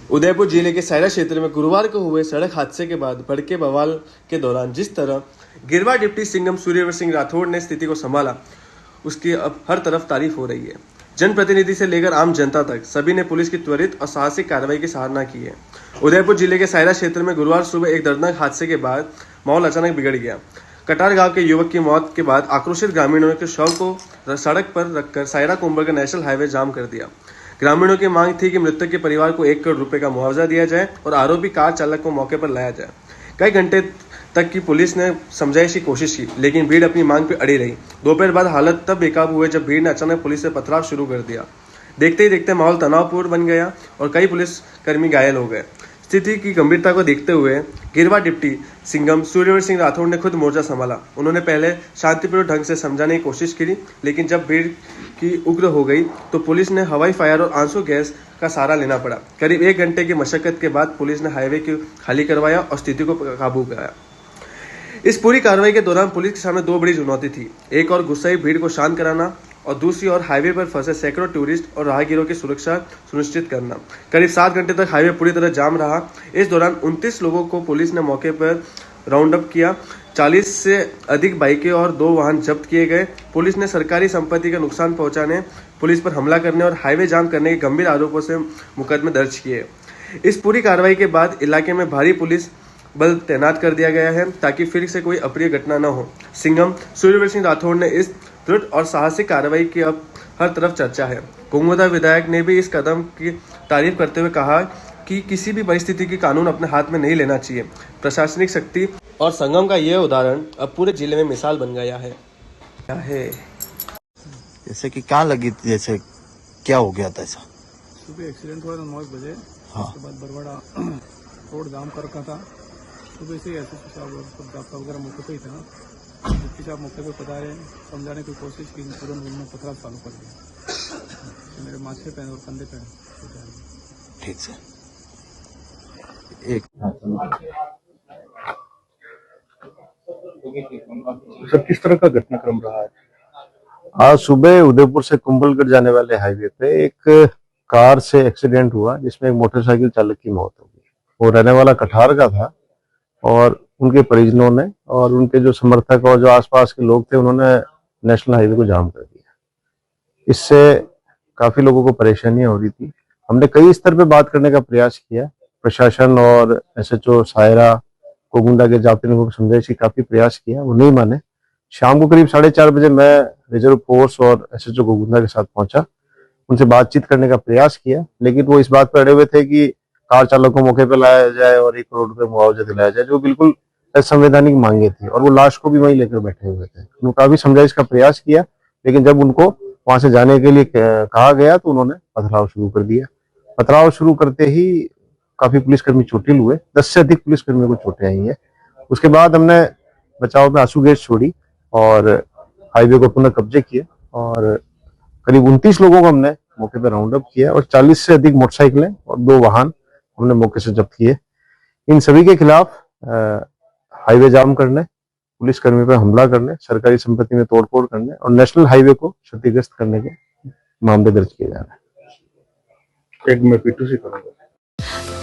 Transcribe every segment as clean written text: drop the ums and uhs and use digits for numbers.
उदयपुर जिले के सायरा क्षेत्र में गुरुवार को हुए सड़क हादसे के बाद भड़के बवाल के दौरान जिस तरह गिरवा डिप्टी सिंघम सूर्यवर सिंह राठौड़ ने स्थिति को संभाला, उसकी अब हर तरफ तारीफ हो रही है। जनप्रतिनिधि से लेकर आम जनता तक सभी ने पुलिस की त्वरित और साहसिक कार्रवाई की सराहना की है। उदयपुर जिले के सायरा क्षेत्र में गुरुवार सुबह एक दर्दनाक हादसे के बाद माहौल अचानक बिगड़ गया। कटार गांव के युवक की मौत के बाद आक्रोशित ग्रामीणों ने शव को सड़क पर रखकर सायरा कुंभलगढ़ नेशनल हाईवे जाम कर दिया। ग्रामीणों की मांग थी कि मृतक के परिवार को 1 करोड़ रुपए का मुआवजा दिया जाए और आरोपी कार चालक को मौके पर लाया जाए। कई घंटे तक की पुलिस ने समझाइश की कोशिश की, लेकिन भीड़ अपनी मांग पर अड़ी रही। दोपहर बाद हालत तब बेकाबू हुए जब भीड़ ने अचानक पुलिस से पथराव शुरू कर दिया। देखते ही देखते माहौल तनावपूर्ण बन गया और कई पुलिसकर्मी घायल हो गए। स्थिति की गंभीरता को देखते हुए गिरवा डिप्टी सिंघम सूर्यवर सिंह राठौड़ ने खुद मोर्चा संभाला। उन्होंने पहले शांतिपूर्ण ढंग से समझाने की कोशिश की, लेकिन जब भीड़ की उग्र हो गई तो पुलिस ने हवाई फायर और आंसू गैस का सहारा लेना पड़ा। करीब 1 घंटे की मशक्कत के बाद पुलिस ने हाईवे को खाली करवाया और स्थिति को काबू कराया। इस पूरी कार्रवाई के दौरान पुलिस के सामने 2 बड़ी चुनौती थी। एक और गुस्साई भीड़ को शांत कराना और दूसरी ओर हाईवे पर फंसे सैकड़ों टूरिस्ट और राहगीरों की सुरक्षा सुनिश्चित करना। करीब 7 घंटे तक हाईवे पूरी तरह जाम रहा। इस दौरान 29 लोगों को पुलिस ने मौके पर राउंड अप किया। 40 से अधिक बाइकें और 2 वाहन जब्त किए गए। पुलिस ने सरकारी संपत्ति का नुकसान पहुंचाने, पुलिस पर हमला करने और हाईवे जाम करने के गंभीर आरोपों से मुकदमे दर्ज किए। इस पूरी कार्रवाई के बाद इलाके में भारी पुलिस बल तैनात कर दिया गया है ताकि फिर से कोई अप्रिय घटना न हो। सिंघम सूर्यवर सिंह राठौड़ ने इस दृढ़ और साहसिक कार्रवाई की अब हर तरफ चर्चा है। घुंघुदा विधायक ने भी इस कदम की तारीफ करते हुए कहा कि किसी भी परिस्थिति की कानून अपने हाथ में नहीं लेना चाहिए। प्रशासनिक शक्ति और संगम का यह उदाहरण अब पूरे जिले में मिसाल बन गया है। क्या है जैसे कि क्या लगी, जैसे क्या हो गया था ऐसा? सुबह एक्सीडेंट हुआ था 9 बजे। हाँ। उसके बाद बरवाड़ा रोड जाम कर रखा था। सुबह से एसएसपी साहब डॉक्टर वगैरह मौके पर ही था। डिप्टी साहब मौके पर पधारे, समझाने की कोशिश की, तुरंत उन्होंने पथराव चालू कर दिया। तो मेरे माथे पे और कंधे पे। ठीक से एक सर, किस तरह का घटनाक्रम रहा है? आज सुबह उदयपुर से कुंभलगढ़ जाने वाले हाईवे पे एक कार से एक्सीडेंट हुआ जिसमें एक मोटरसाइकिल चालक की मौत हो गई। वो रहने वाला कठार का था और उनके परिजनों ने और उनके जो समर्थक और जो आसपास के लोग थे उन्होंने नेशनल हाईवे को जाम कर दिया। इससे काफी लोगों को परेशानियां हो रही थी। हमने कई स्तर पे बात करने का प्रयास किया। प्रशासन और एसएचओ सायरा कोगुंडा के जाप्ते को समझाइश की काफी प्रयास किया, वो नहीं माने। शाम को करीब 4:30 बजे मैं रिजर्व फोर्स और एसएचओ कोगुंडा के साथ पहुंचा, उनसे बातचीत करने का प्रयास किया, लेकिन वो इस बात पर अड़े हुए थे कि कार चालक को मौके पर लाया जाए और 1 करोड़ रुपए मुआवजा दिलाया जाए, जो बिल्कुल संवैधानिक मांगे थी। और वो लाश को भी वहीं लेकर बैठे हुए थे। उन्होंने काफी समझाइश का प्रयास किया, लेकिन जब उनको वहां से जाने के लिए कहा गया तो उन्होंने पथराव शुरू कर दिया। पथराव शुरू करते ही काफी पुलिसकर्मी चोटिल हुए। 10 से अधिक पुलिसकर्मियों को चोटें आई हैं। उसके बाद हमने बचाव में आंसू गैस छोड़ी और हाईवे को पुनः कब्जे किए और करीब 29 लोगों को हमने मौके पर राउंड अप किया और 40 से अधिक मोटरसाइकिलें और 2 वाहन हमने मौके से जब्त किए। इन सभी के खिलाफ हाईवे जाम करने, पुलिसकर्मी पर हमला करने, सरकारी संपत्ति में तोड़फोड़ करने और नेशनल हाईवे को क्षतिग्रस्त करने के मामले दर्ज किए जा रहे हैं। एक मैं पीटूसी करूंगा।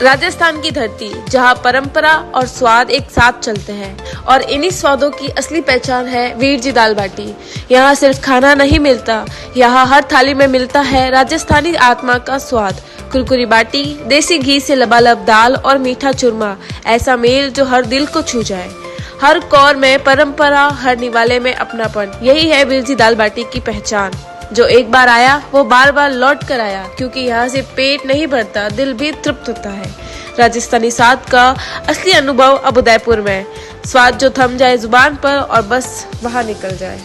राजस्थान की धरती जहां परंपरा और स्वाद एक साथ चलते हैं और इन्हीं स्वादों की असली पहचान है वीर जी दाल बाटी। यहाँ सिर्फ खाना नहीं मिलता, यहाँ हर थाली में मिलता है राजस्थानी आत्मा का स्वाद। कुरकुरी बाटी, देसी घी से लबालब दाल और मीठा चूरमा, ऐसा मेल जो हर दिल को छू जाए। हर कौर में परंपरा, हर निवाले में अपनापन, यही है वीर जी दाल बाटी की पहचान। जो एक बार आया वो बार बार लौट कर आया, क्योंकि यहाँ से पेट नहीं भरता, दिल भी तृप्त होता है। राजस्थानी स्वाद का असली अनुभव अब उदयपुर में। स्वाद जो थम जाए जुबान पर और बस वहाँ निकल जाए।